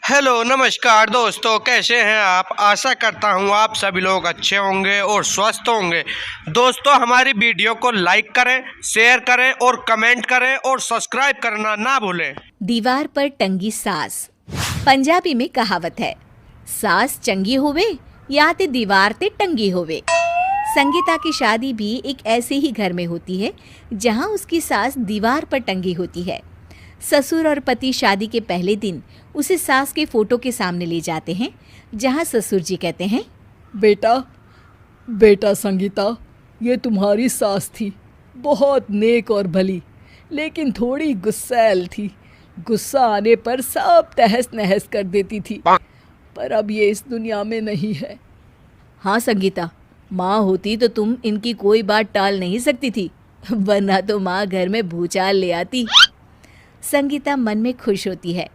Hello नमस्कार दोस्तों, कैसे हैं आप। आशा करता हूं आप सभी लोग अच्छे होंगे और स्वस्थ होंगे। दोस्तों, हमारी वीडियो को लाइक करें, शेयर करें और कमेंट करें और सब्सक्राइब करना ना भूलें। दीवार पर टंगी सास। पंजाबी में कहावत है, सास चंगी होवे या ते दीवार ते टंगी होवे। संगीता की शादी भी एक ऐसे ही घर में होती है जहां उसकी सास दीवार पर टंगी होती है। ससुर और पति शादी के पहले दिन उसे सास के फोटो के सामने ले जाते हैं, जहां ससुर जी कहते हैं, बेटा बेटा संगीता, ये तुम्हारी सास थी, बहुत नेक और भली, लेकिन थोड़ी गुस्सैल थी। गुस्सा आने पर सब तहस नहस कर देती थी, पर अब ये इस दुनिया में नहीं है। हाँ संगीता, माँ होती तो तुम इनकी कोई बात टाल नहीं सकती थी, वरना तो माँ घर में भूचाल ले आती। संगीता मन में खुश होती है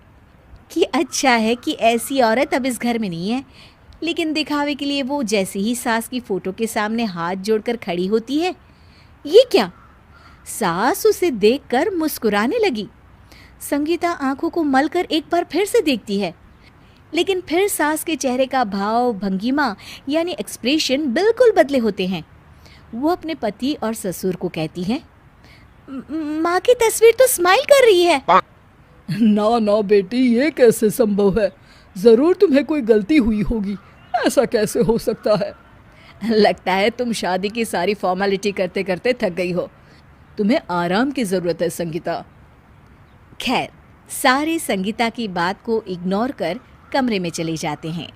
कि अच्छा है कि ऐसी औरत अब इस घर में नहीं है, लेकिन दिखावे के लिए वो जैसे ही सास की फोटो के सामने हाथ जोड़कर खड़ी होती है, ये क्या, सास उसे देखकर मुस्कुराने लगी। संगीता आंखों को मलकर एक बार फिर से देखती है, लेकिन फिर सास के चेहरे का भाव, भंगिमा यानी एक्सप्रेशन बिल्कुल बदले होते हैं। वो अपने पति और ससुर को कहती है, माँ की तस्वीर तो स्माइल कर रही है। ना ना बेटी, ये कैसे संभव है? ज़रूर तुम्हें कोई गलती हुई होगी, ऐसा कैसे हो सकता है? लगता है तुम शादी की सारी फॉर्मेलिटी करते करते थक गई हो, तुम्हें आराम की ज़रूरत है संगीता। खैर, सारे संगीता की बात को इग्नोर कर कमरे में चले जाते हैं।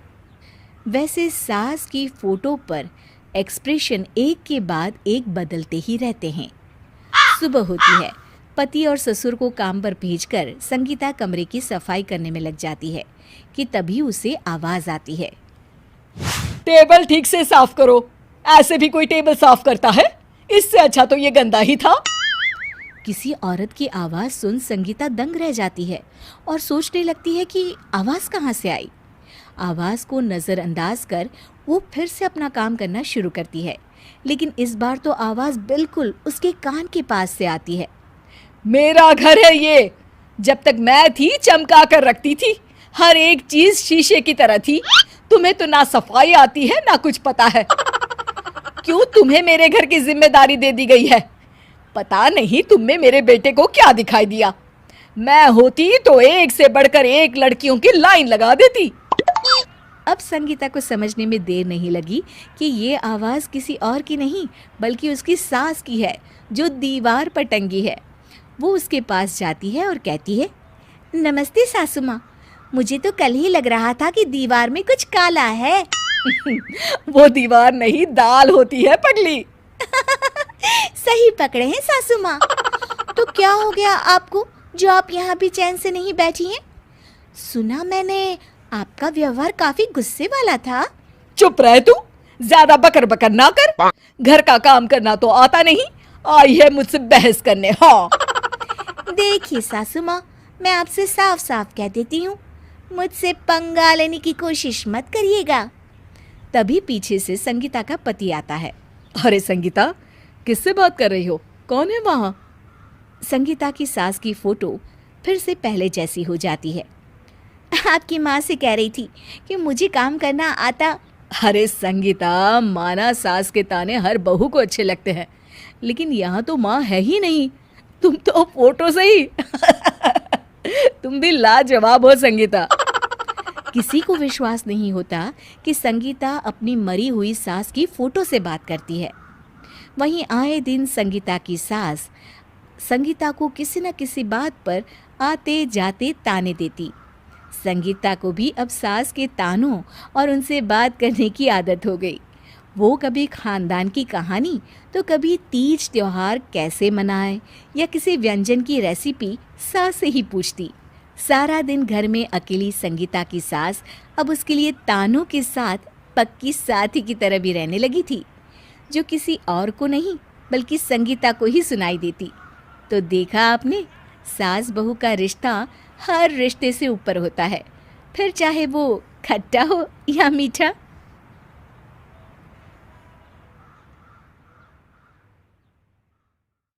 वैसे सास की फोटो पर एक्सप्रेशन एक के बाद एक बदलते ही रहते हैं। सुबह होती है, पति और ससुर को काम पर भेजकर संगीता कमरे की सफाई करने में लग जाती है कि तभी उसे आवाज आती है, टेबल ठीक से साफ करो। ऐसे भी कोई टेबल साफ करता है? इससे अच्छा तो ये गंदा ही था। किसी औरत की आवाज सुन संगीता दंग रह जाती है और सोचने लगती है कि आवाज कहाँ से आई। आवाज को नजरअंदाज कर वो फिर से अपना काम करना शुरू करती है, लेकिन इस बार तो आवाज बिल्कुल उसके कान के पास से आती है। मेरा घर है ये, जब तक मैं थी चमका कर रखती थी, हर एक चीज शीशे की तरह थी। तुम्हें तो ना सफाई आती है ना कुछ पता है। क्यों तुम्हें मेरे घर की जिम्मेदारी दे दी गई है? पता नहीं तुम में मेरे बेटे को क्या दिखाई दिया। मैं होती तो एक से बढ़कर एक लड़कियों की लाइन लगा देती। अब संगीता को समझने में देर नहीं लगी कि ये आवाज किसी और की नहीं बल्कि उसकी सास की है, जो दीवार पर टंगी है। वो उसके पास जाती है और कहती है, नमस्ते सासू माँ, मुझे तो कल ही लग रहा था कि दीवार में कुछ काला है। वो दीवार नहीं, दाल होती है पगली। सही पकड़े हैं सासू माँ। तो क्या हो गया आपको जो आप यहाँ भी चैन से नहीं बैठी हैं? सुना मैंने आपका व्यवहार काफी गुस्से वाला था। चुप रह तू, ज्यादा बकर बकर ना कर। घर का काम करना तो आता नहीं, आई है मुझसे बहस करने। हाँ देखिए सासू माँ, मैं आपसे साफ साफ कह देती हूँ, मुझसे पंगा लेने की कोशिश मत करिएगा। तभी पीछे से संगीता का पति आता है। अरे संगीता, किससे बात कर रही हो? कौन है वहाँ? संगीता की सास की फोटो फिर से पहले जैसी हो जाती है। आपकी माँ से कह रही थी कि मुझे काम करना आता। अरे संगीता, माना सास के ताने हर बहू को अच्छे लगते हैं, लेकिन यहाँ तो माँ है ही नहीं, तुम तो फोटो से ही। तुम भी लाजवाब हो संगीता। किसी को विश्वास नहीं होता कि संगीता अपनी मरी हुई सास की फोटो से बात करती है। वहीं आए दिन संगीता की सास संगीता को किसी न किसी बात पर आते जाते ताने देती। संगीता को भी अब सास के तानों और उनसे बात करने की आदत हो गई। वो कभी खानदान की कहानी तो कभी तीज त्योहार कैसे मनाए या किसी व्यंजन की रेसिपी सास से ही पूछती। सारा दिन घर में अकेली संगीता की सास अब उसके लिए तानों के साथ पक्की साथी की तरह भी रहने लगी थी, जो किसी और को नहीं बल्कि संगीता को ही सुनाई देती। तो देखा आपने, सास बहू का रिश्ता हर रिश्ते से ऊपर होता है, फिर चाहे वो खट्टा हो या मीठा।